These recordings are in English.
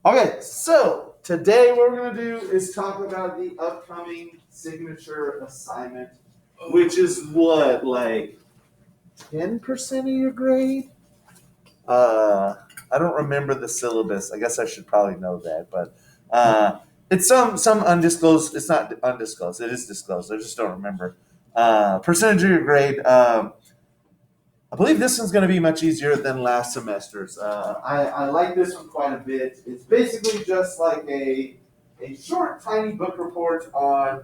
Okay, so today what we're going to do is talk about the upcoming signature assignment, which is what, like 10% of your grade? I don't remember the syllabus. I guess I should probably know that, but it's some undisclosed. It's not undisclosed. It is disclosed. I just don't remember. Percentage of your grade. I believe this one's going to be much easier than last semester's. I like this one quite a bit. It's basically just like a short, tiny book report on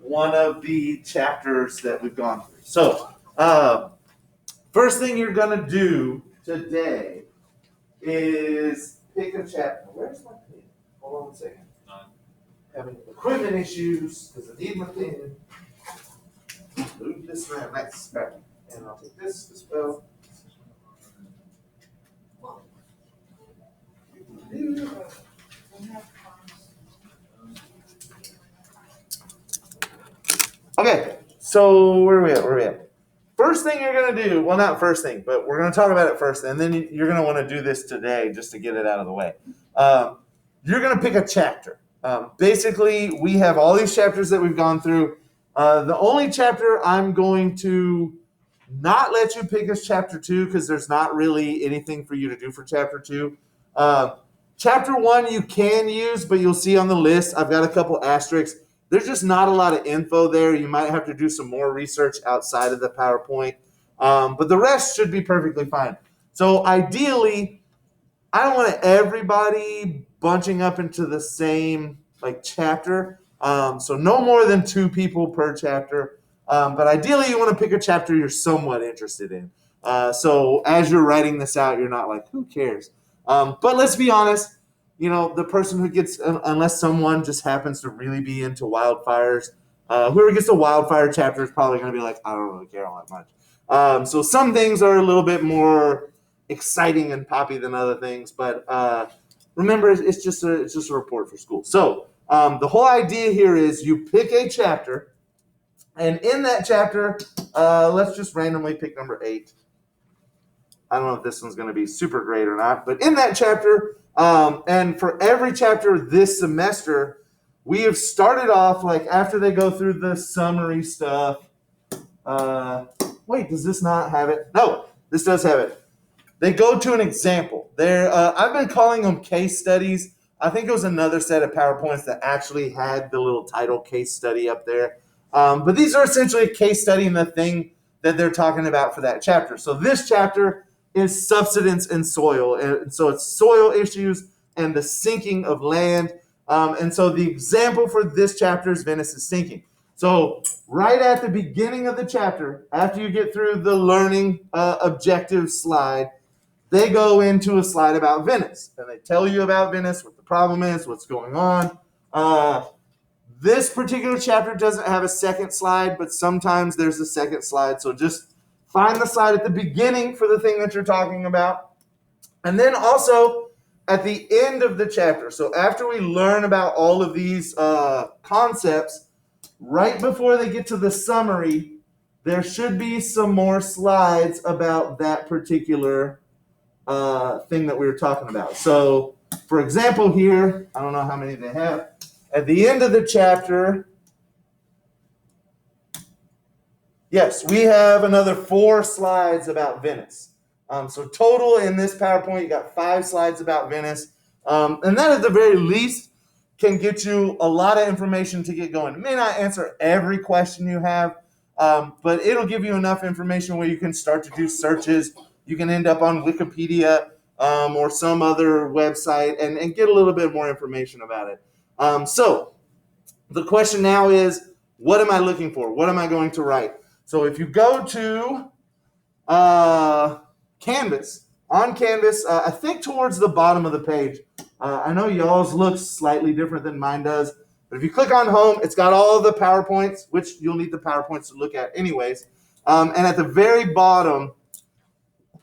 one of the chapters that we've gone through. So, first thing you're going to do today is pick a chapter. Where's my pen? Hold on a second. Having equipment issues because I need my pen. Move this around. Nice. All right. And I'll take this as well. Okay, so where are we at? Where are we at? First thing you're going to do, well, not first thing, but we're going to talk about it first, and then you're going to want to do this today just to get it out of the way. You're going to pick a chapter. Basically, we have all these chapters that we've gone through. The only chapter I'm going to not let you pick is chapter 2 because there's not really anything for you to do for chapter 2. Chapter 1 you can use, but you'll see on the list, I've got a couple asterisks. There's just not a lot of info there. You might have to do some more research outside of the PowerPoint. But the rest should be perfectly fine. So ideally, I don't want everybody bunching up into the same chapter. So no more than 2 people per chapter. But ideally, you want to pick a chapter you're somewhat interested in. So as you're writing this out, you're not like, who cares? But let's be honest, the person who gets, unless someone just happens to really be into wildfires, whoever gets the wildfire chapter is probably going to be like, I don't really care all that much. So some things are a little bit more exciting and poppy than other things, but remember, it's just a report for school. So the whole idea here is you pick a chapter, and in that chapter, let's just randomly pick number 8. I don't know if this one's going to be super great or not, but in that chapter, and for every chapter this semester, we have started off after they go through the summary stuff. Wait, does this not have it? No, this does have it. They go to an example. I've been calling them case studies. I think it was another set of PowerPoints that actually had the little title case study up there. But these are essentially a case study in the thing that they're talking about for that chapter. So this chapter is subsidence and soil. And so it's soil issues and the sinking of land. And so the example for this chapter is Venice is sinking. So right at the beginning of the chapter, after you get through the learning objective slide, they go into a slide about Venice. And they tell you about Venice, what the problem is, what's going on. This particular chapter doesn't have a second slide, but sometimes there's a second slide. So just find the slide at the beginning for the thing that you're talking about. And then also at the end of the chapter, so after we learn about all of these concepts, right before they get to the summary, there should be some more slides about that particular thing that we were talking about. So, for example, here, I don't know how many they have. At the end of the chapter, yes, we have another 4 slides about Venice. So total in this PowerPoint, you got 5 slides about Venice. And that at the very least can get you a lot of information to get going. It may not answer every question you have, but it'll give you enough information where you can start to do searches. You can end up on Wikipedia or some other website and get a little bit more information about it. So the question now is, what am I looking for? What am I going to write? So if you go to Canvas, on Canvas, I think towards the bottom of the page, I know y'all's looks slightly different than mine does, but if you click on home, it's got all the PowerPoints, which you'll need the PowerPoints to look at anyways. And at the very bottom,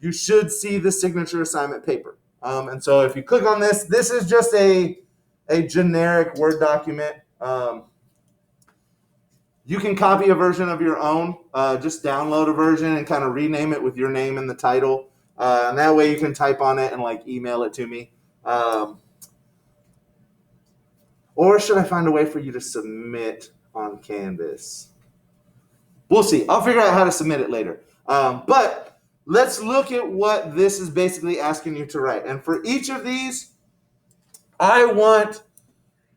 you should see the signature assignment paper. And so if you click on this, this is just a generic Word document. You can copy a version of your own, just download a version and kind of rename it with your name in the title. And that way you can type on it and email it to me. Or should I find a way for you to submit on Canvas? We'll see. I'll figure out how to submit it later. But let's look at what this is basically asking you to write. And for each of these, I want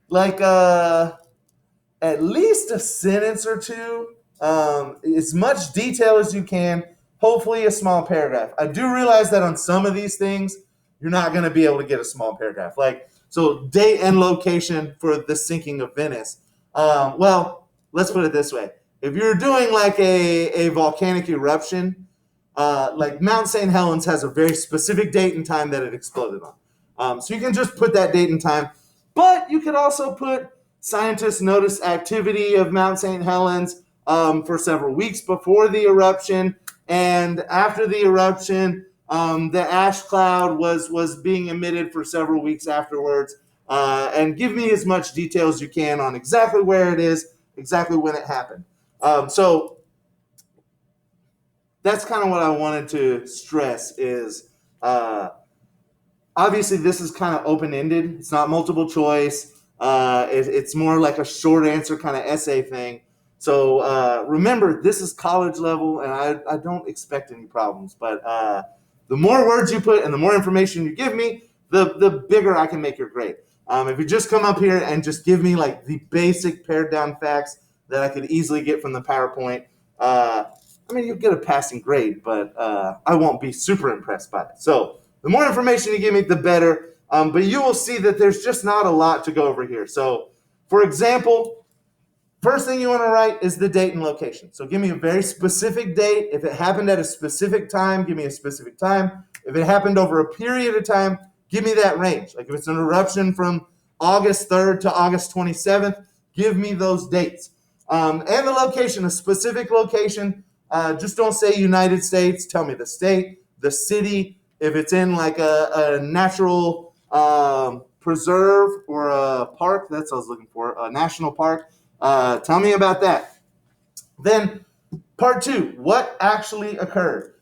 like at least a sentence or two, as much detail as you can, hopefully a small paragraph. I do realize that on some of these things, you're not going to be able to get a small paragraph. Like, so date and location for the sinking of Venice. Well, let's put it this way. If you're doing like a volcanic eruption, like Mount St. Helens has a very specific date and time that it exploded on. So you can just put that date and time, but you could also put scientists noticed activity of Mount St. Helens for several weeks before the eruption, and after the eruption, the ash cloud was being emitted for several weeks afterwards. And give me as much detail as you can on exactly where it is, exactly when it happened. So that's kind of what I wanted to stress is obviously this is kind of open-ended. It's not multiple choice. It's more like a short answer kind of essay thing. So remember, this is college level, and I don't expect any problems. But the more words you put and the more information you give me, the bigger I can make your grade. If you just come up here and just give me like the basic pared down facts that I could easily get from the PowerPoint, I mean, you'll get a passing grade, but I won't be super impressed by it. So the more information you give me, the better. But you will see that there's just not a lot to go over here. So, for example, first thing you want to write is the date and location. So give me a very specific date. If it happened at a specific time, give me a specific time. If it happened over a period of time, give me that range. Like if it's an eruption from August 3rd to August 27th, give me those dates. And the location, a specific location. Just don't say United States. Tell me the state, the city. If it's in like a natural preserve or a park, that's what I was looking for, a national park. Tell me about that. Then part two, what actually occurred?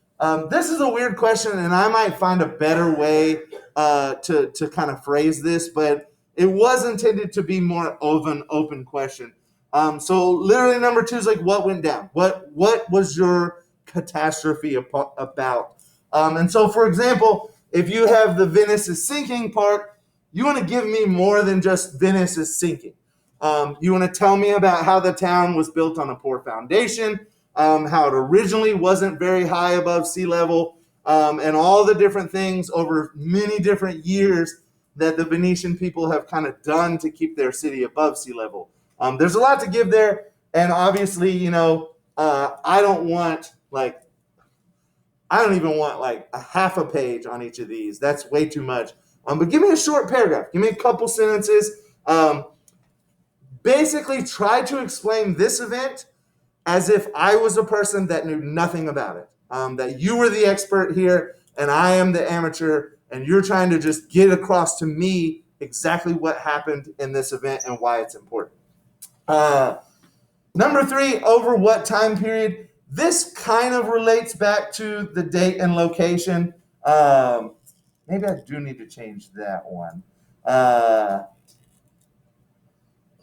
This is a weird question, and I might find a better way to kind of phrase this, but it was intended to be more of an open question. So literally number two is like, what went down? What was your catastrophe about? And so, for example, if you have the Venice is sinking part, you want to give me more than just Venice is sinking. You want to tell me about how the town was built on a poor foundation, how it originally wasn't very high above sea level, and all the different things over many different years that the Venetian people have kind of done to keep their city above sea level. There's a lot to give there, and obviously, you know, I don't even want like a half a page on each of these. That's way too much. But give me a short paragraph. Give me a couple sentences. Basically, try to explain this event as if I was a person that knew nothing about it. That you were the expert here, and I am the amateur, and you're trying to just get across to me exactly what happened in this event and why it's important. Number three, over what time period? This kind of relates back to the date and location. Maybe I do need to change that one.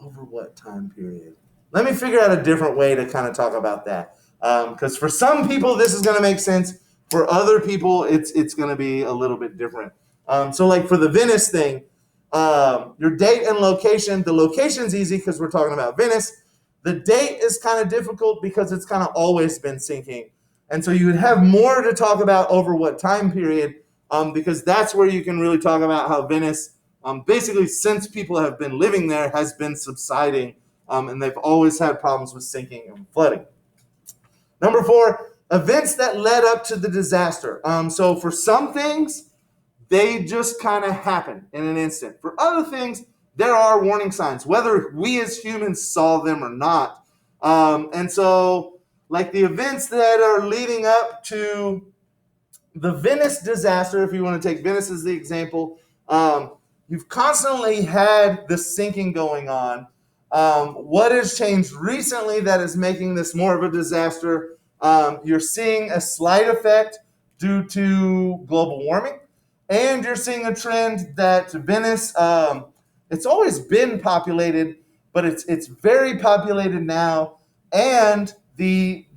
Over what time period? Let me figure out a different way to kind of talk about that. Because for some people, this is going to make sense. For other people, it's going to be a little bit different. So like for the Venice thing, your date and location, the location's easy because we're talking about Venice. The date is kind of difficult because it's kind of always been sinking. And so you would have more to talk about over what time period, because that's where you can really talk about how Venice, basically since people have been living there, has been subsiding, and they've always had problems with sinking and flooding. Number four, events that led up to the disaster. So for some things, they just kind of happen in an instant. For other things, there are warning signs, whether we as humans saw them or not. And so, like the events that are leading up to the Venice disaster, if you want to take Venice as the example, you've constantly had the sinking going on. What has changed recently that is making this more of a disaster? You're seeing a slight effect due to global warming, and you're seeing a trend that Venice it's always been populated, but it's very populated now, and the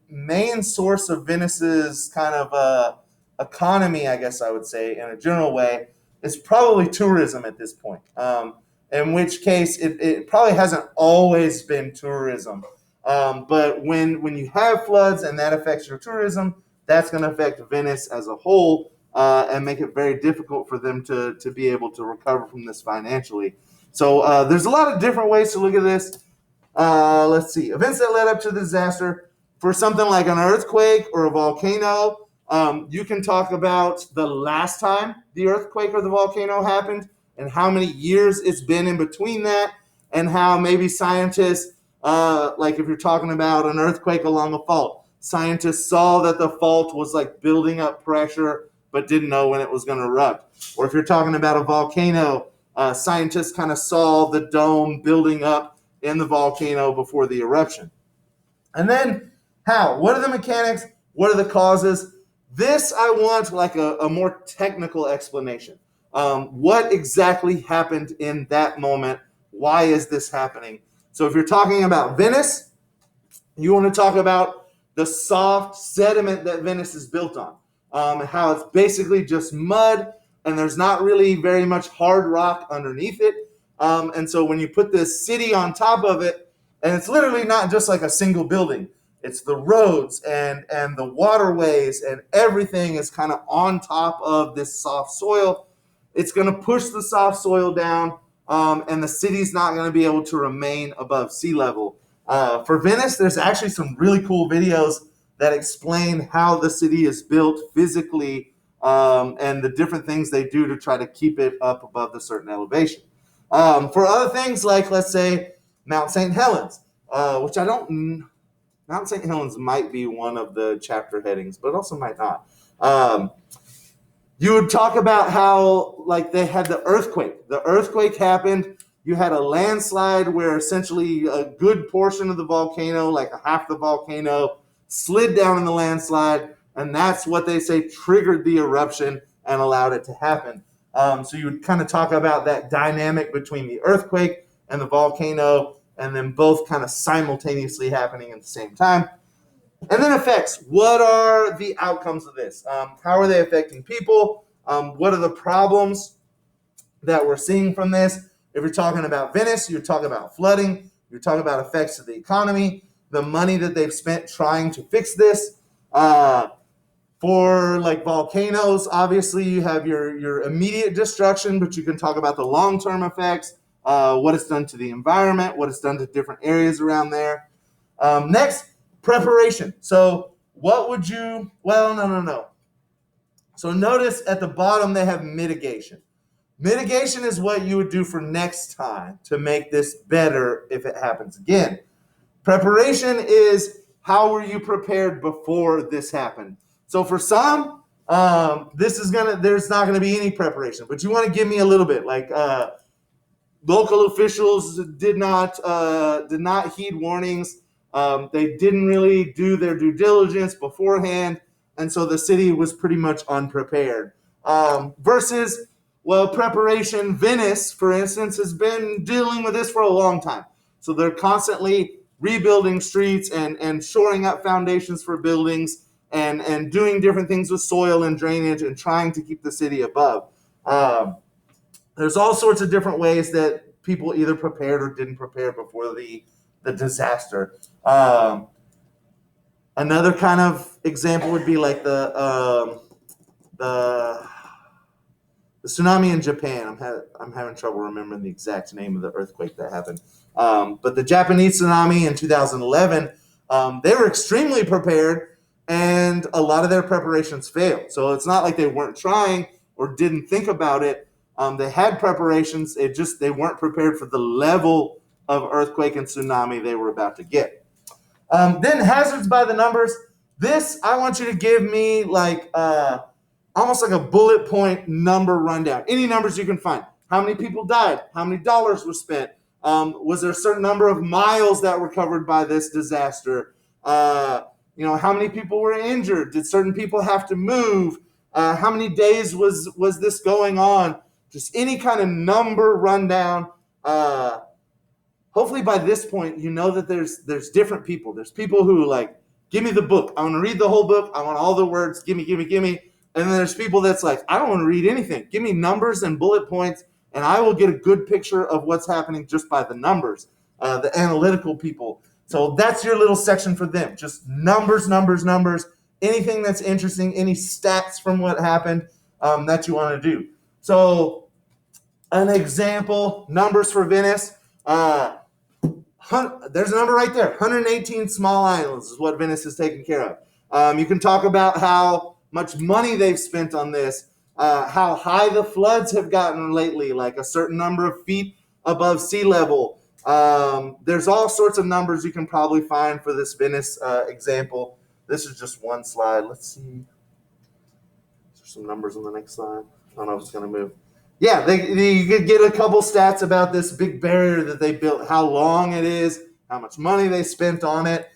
main source of Venice's kind of economy, I guess I would say, in a general way, is probably tourism at this point. In which case, it probably hasn't always been tourism. But when you have floods and that affects your tourism, that's going to affect Venice as a whole and make it very difficult for them to be able to recover from this financially. So there's a lot of different ways to look at this. Let's see. Events that led up to the disaster. For something like an earthquake or a volcano, you can talk about the last time the earthquake or the volcano happened and how many years it's been in between that, and how maybe scientists, like if you're talking about an earthquake along a fault, scientists saw that the fault was like building up pressure but didn't know when it was going to erupt. Or if you're talking about a volcano, scientists kind of saw the dome building up in the volcano before the eruption. And then how? What are the mechanics? What are the causes? This I want like a more technical explanation. What exactly happened in that moment? Why is this happening? So if you're talking about Venice, you want to talk about the soft sediment that Venice is built on, how it's basically just mud and there's not really very much hard rock underneath it. And so when you put this city on top of it, and it's literally not just like a single building, it's the roads and the waterways and everything is kind of on top of this soft soil. It's going to push the soft soil down, and the city's not going to be able to remain above sea level. For Venice, there's actually some really cool videos that explain how the city is built physically, and the different things they do to try to keep it up above the certain elevation. For other things like, let's say, Mount St. Helens, which Mount St. Helens might be one of the chapter headings, but it also might not. You would talk about how, like, they had the earthquake. The earthquake happened. You had a landslide where essentially a good portion of the volcano, like half the volcano, slid down in the landslide, and that's what they say triggered the eruption and allowed it to happen. So you would kind of talk about that dynamic between the earthquake and the volcano, and then both kind of simultaneously happening at the same time. And then effects. What are the outcomes of this? How are they affecting people? What are the problems that we're seeing from this? If you're talking about Venice, you're talking about flooding. You're talking about effects to the economy, the money that they've spent trying to fix this. For like volcanoes, obviously you have your immediate destruction, but you can talk about the long-term effects, what it's done to the environment, what it's done to different areas around there. Next, preparation. So what would you, well, no. So notice at the bottom they have mitigation. Mitigation is what you would do for next time to make this better if it happens again. Preparation is how were you prepared before this happened. So for some, there's not gonna be any preparation, but you want to give me a little bit. Like local officials did not heed warnings. They didn't really do their due diligence beforehand, and so the city was pretty much unprepared. Versus, well, preparation. Venice, for instance, has been dealing with this for a long time. So they're constantly rebuilding streets and shoring up foundations for buildings and doing different things with soil and drainage and trying to keep the city above. There's all sorts of different ways that people either prepared or didn't prepare before the disaster. Another kind of example would be like the tsunami in Japan. I'm having trouble remembering the exact name of the earthquake that happened. But the Japanese tsunami in 2011, they were extremely prepared, and a lot of their preparations failed. So it's not like they weren't trying or didn't think about it. They had preparations. They weren't prepared for the level of earthquake and tsunami they were about to get. Then hazards by the numbers. This, I want you to give me like almost like a bullet point number rundown. Any numbers you can find. How many people died? How many dollars were spent? Was there a certain number of miles that were covered by this disaster? How many people were injured? Did certain people have to move? How many days was this going on? just any kind of number rundown. Hopefully by this point, you know that there's different people. There's people who like, give me the book. I want to read the whole book. I want all the words. Give me. And then there's people that's like, I don't want to read anything. Give me numbers and bullet points, and I will get a good picture of what's happening just by the numbers. The analytical people. So that's your little section for them. Just numbers. Anything that's interesting, any stats from what happened that you want to do. So an example, numbers for Venice. There's a number right there. 118 small islands is what Venice is taking care of. You can talk about how much money they've spent on this, how high the floods have gotten lately, like a certain number of feet above sea level. There's all sorts of numbers you can probably find for this Venice example. This is just one slide. Let's see. There's some numbers on the next slide. I don't know if it's going to move. Yeah, you could get a couple stats about this big barrier that they built, how long it is, how much money they spent on it,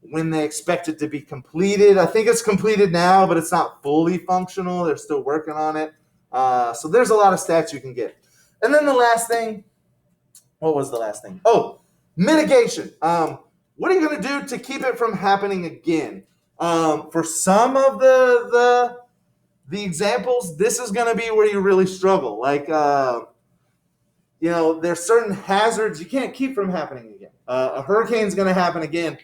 when they expect it to be completed. I think it's completed now, but it's not fully functional. They're still working on it. So there's a lot of stats you can get. And then the last thing, what was the last thing? Oh, mitigation. What are you going to do to keep it from happening again? For some of the examples, this is going to be where you really struggle. Like, there's certain hazards you can't keep from happening again. A hurricane's going to happen again.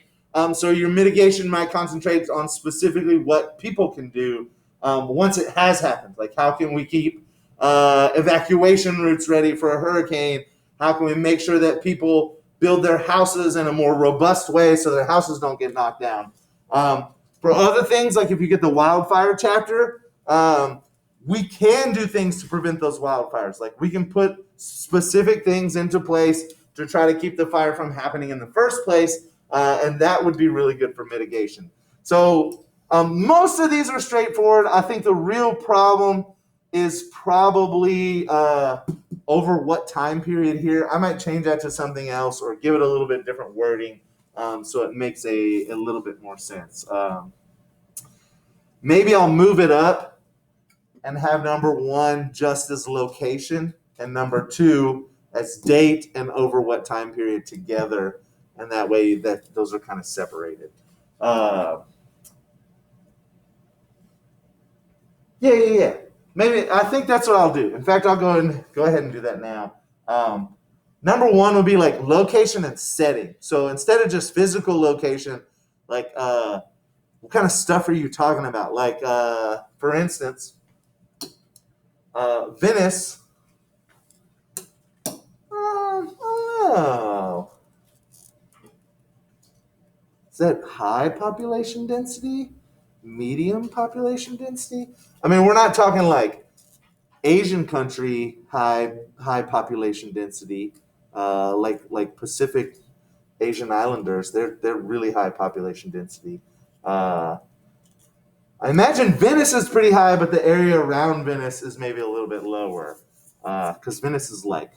So your mitigation might concentrate on specifically what people can do once it has happened. Like, how can we keep evacuation routes ready for a hurricane? How can we make sure that people build their houses in a more robust way so their houses don't get knocked down? For other things, like if you get the wildfire chapter, we can do things to prevent those wildfires. Like we can put specific things into place to try to keep the fire from happening in the first place, and that would be really good for mitigation. So most of these are straightforward. I think the real problem is probably over what time period here. I might change that to something else or give it a little bit different wording so it makes a little bit more sense. Maybe I'll move it up and have number 1 just as location and number 2 as date and over what time period together, and that way that those are kind of separated. Yeah. Maybe I think that's what I'll do. In fact, I'll go ahead and do that now. Number 1 would be like location and setting. So instead of just physical location, like what kind of stuff are you talking about? Like for instance, Venice. Is that high population density? Medium population density? I mean, we're not talking like Asian country high population density, like Pacific Asian Islanders. They're really high population density. I imagine Venice is pretty high, but the area around Venice is maybe a little bit lower, because Venice is like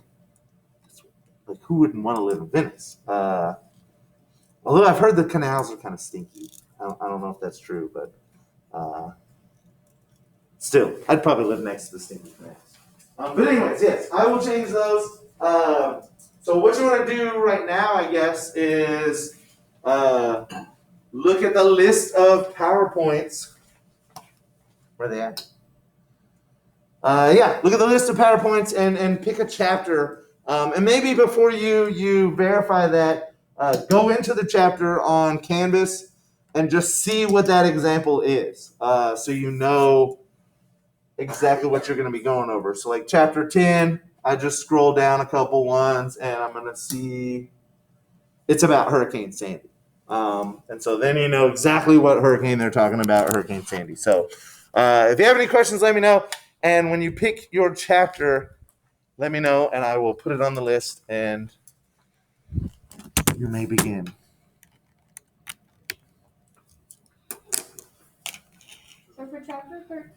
who wouldn't want to live in Venice? Although I've heard the canals are kind of stinky. I don't know if that's true, but still, I'd probably live next to the stinky canals. But anyways, yes, I will change those. So what you want to do right now, I guess, is look at the list of PowerPoints. Where are they at? Look at the list of PowerPoints and pick a chapter. And maybe before you verify that, go into the chapter on Canvas and just see what that example is, so you know exactly what you're going to be going over. So like chapter 10, I just scroll down a couple ones and I'm going to see it's about Hurricane Sandy. And so then you know exactly what hurricane they're talking about, Hurricane Sandy. So if you have any questions, let me know. And when you pick your chapter, let me know and I will put it on the list and you may begin. So for chapter 13,